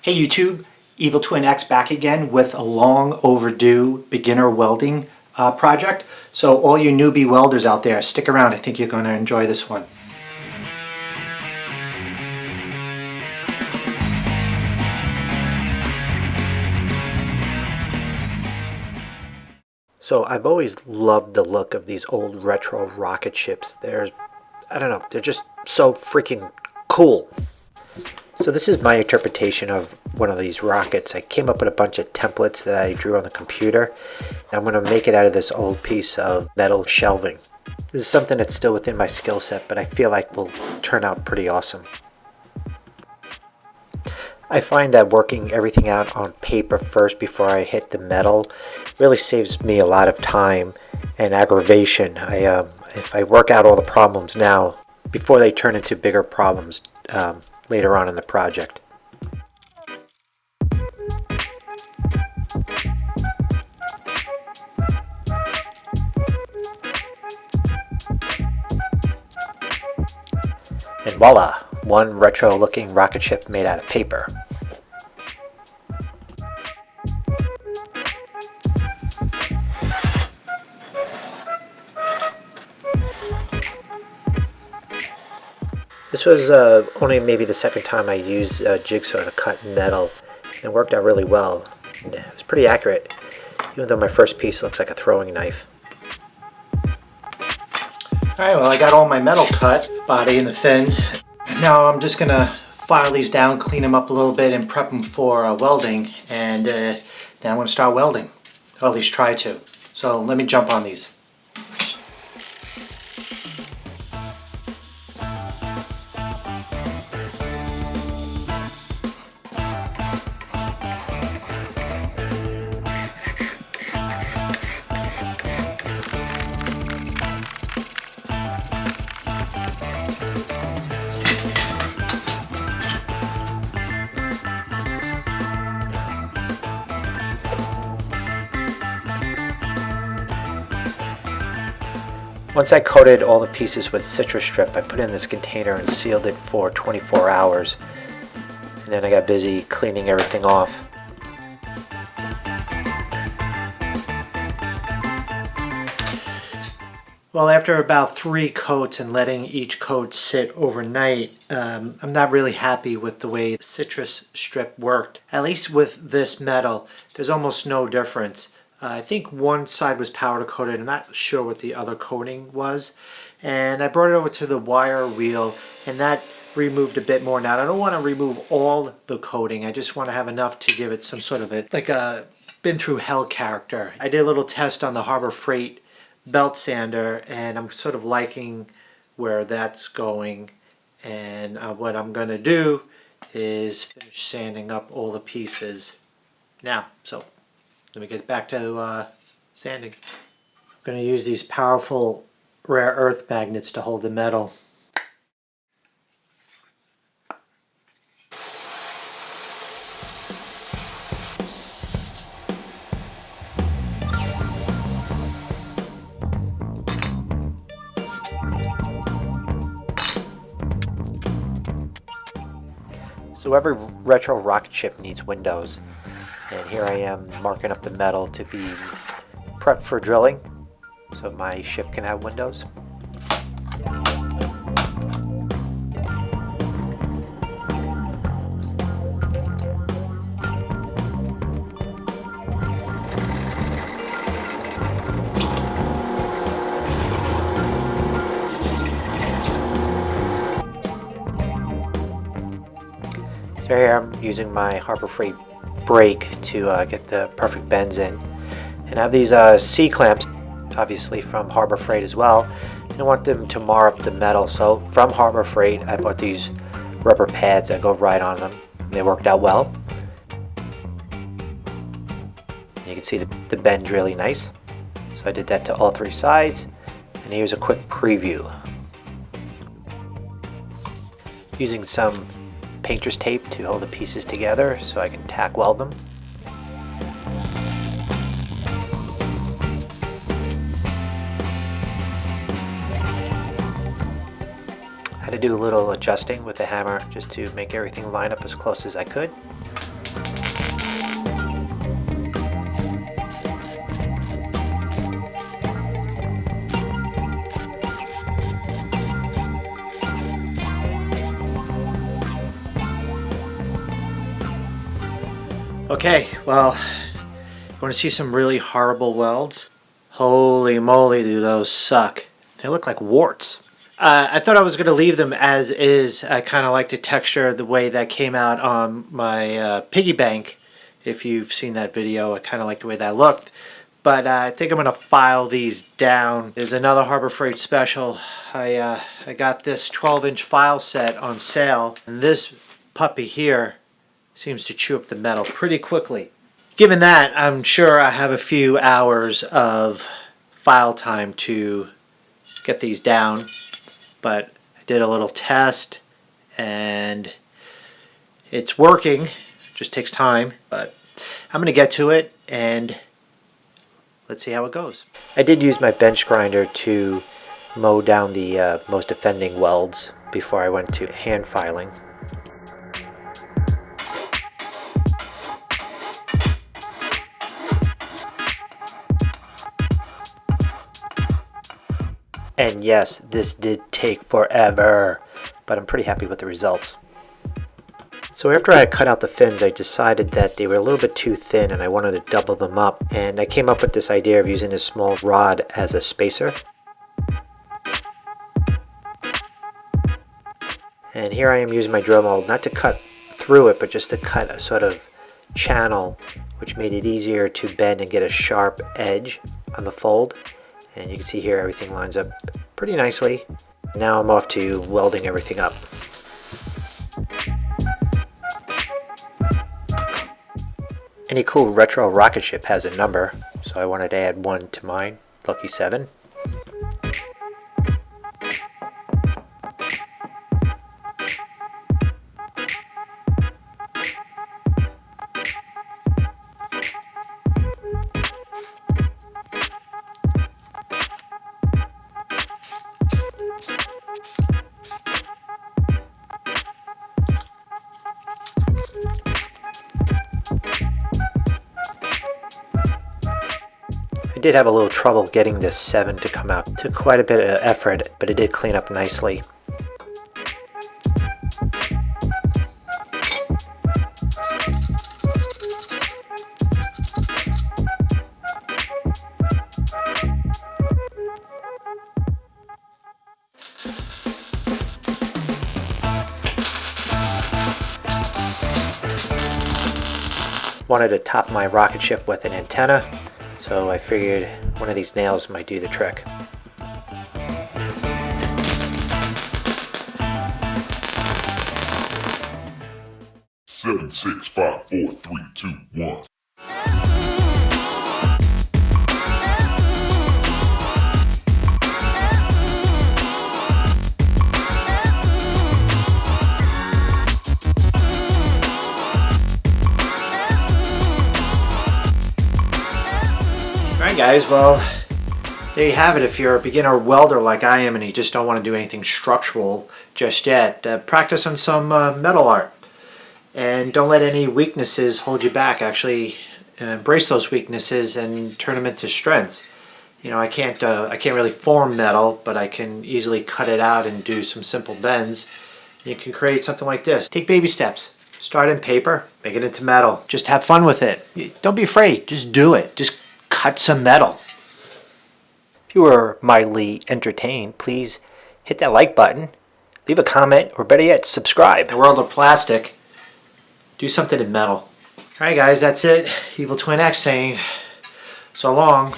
Hey YouTube, Evil Twin X back again with a long overdue beginner welding project. So all you newbie welders out there, stick around. I think you're going to enjoy this one. So I've always loved the look of these old retro rocket ships. I don't know, they're just so freaking cool. So this is my interpretation of one of these rockets. I came up with a bunch of templates that I drew on the computer. And I'm going to make it out of this old piece of metal shelving. This is something that's still within my skill set, but I feel like will turn out pretty awesome. I find that working everything out on paper first before I hit the metal really saves me a lot of time and aggravation. If I work out all the problems now before they turn into bigger problems later on in the project. And voila, one retro looking rocket ship made out of paper. This was only maybe the second time I used jigsaw to cut metal, and it worked out really well. And it was pretty accurate, even though my first piece looks like a throwing knife. Alright, well I got all my metal cut, body and the fins. Now I'm just going to file these down, clean them up a little bit, and prep them for welding, and then I'm going to start welding, or at least try to. So let me jump on these. Once I coated all the pieces with citrus strip, I put it in this container and sealed it for 24 hours. And then I got busy cleaning everything off. Well, after about 3 coats and letting each coat sit overnight, I'm not really happy with the way the citrus strip worked. At least with this metal, there's almost no difference. I think one side was powder coated. I'm not sure what the other coating was. And I brought it over to the wire wheel, and that removed a bit more. Now, I don't want to remove all the coating. I just want to have enough to give it some sort of like a been through hell character. I did a little test on the Harbor Freight belt sander, and I'm sort of liking where that's going. And what I'm going to do is finish sanding up all the pieces now. So let me get back to sanding. I'm going to use these powerful rare earth magnets to hold the metal. So every retro rocket ship needs windows. And here I am marking up the metal to be prepped for drilling so my ship can have windows. So here I'm using my Harbor Freight brake to get the perfect bends in, and I have these C-clamps, obviously from Harbor Freight as well, and I want them to mar up the metal. So from Harbor Freight I bought these rubber pads that go right on them, and they worked out well. And you can see the bend's really nice, so I did that to all 3 sides, and here's a quick preview. Using some painter's tape to hold the pieces together so I can tack weld them. I had to do a little adjusting with the hammer just to make everything line up as close as I could. Okay, well, you want to see some really horrible welds? Holy moly, do those suck. They look like warts. I thought I was going to leave them as is. I kind of like the texture, the way that came out on my piggy bank. If you've seen that video, I kind of like the way that looked. But I think I'm going to file these down. There's another Harbor Freight special. I got this 12-inch file set on sale. And this puppy here seems to chew up the metal pretty quickly. Given that, I'm sure I have a few hours of file time to get these down. But I did a little test and it's working. It just takes time, but I'm going to get to it and let's see how it goes. I did use my bench grinder to mow down the most offending welds before I went to hand filing. And yes, this did take forever, but I'm pretty happy with the results. So after I had cut out the fins, I decided that they were a little bit too thin and I wanted to double them up. And I came up with this idea of using this small rod as a spacer. And here I am using my drill mold, not to cut through it, but just to cut a sort of channel, which made it easier to bend and get a sharp edge on the fold. And you can see here everything lines up pretty nicely. Now I'm off to welding everything up. Any cool retro rocket ship has a number, so I wanted to add one to mine, Lucky 7. I did have a little trouble getting this 7 to come out. It took quite a bit of effort, but it did clean up nicely. Wanted to top my rocket ship with an antenna, so I figured one of these nails might do the trick. Seven, 6, 5, 4, 3, 2, 1. Alright guys, well, there you have it. If you're a beginner welder like I am and you just don't want to do anything structural just yet, practice on some metal art. And don't let any weaknesses hold you back. Actually, embrace those weaknesses and turn them into strengths. You know, I can't really form metal, but I can easily cut it out and do some simple bends. You can create something like this. Take baby steps. Start in paper, make it into metal. Just have fun with it. Don't be afraid. Just do it. Just cut some metal. If you were mildly entertained, please hit that like button, leave a comment, or better yet, subscribe. In the world of plastic, do something in metal. Alright guys, that's it. Evil Twin X saying so long.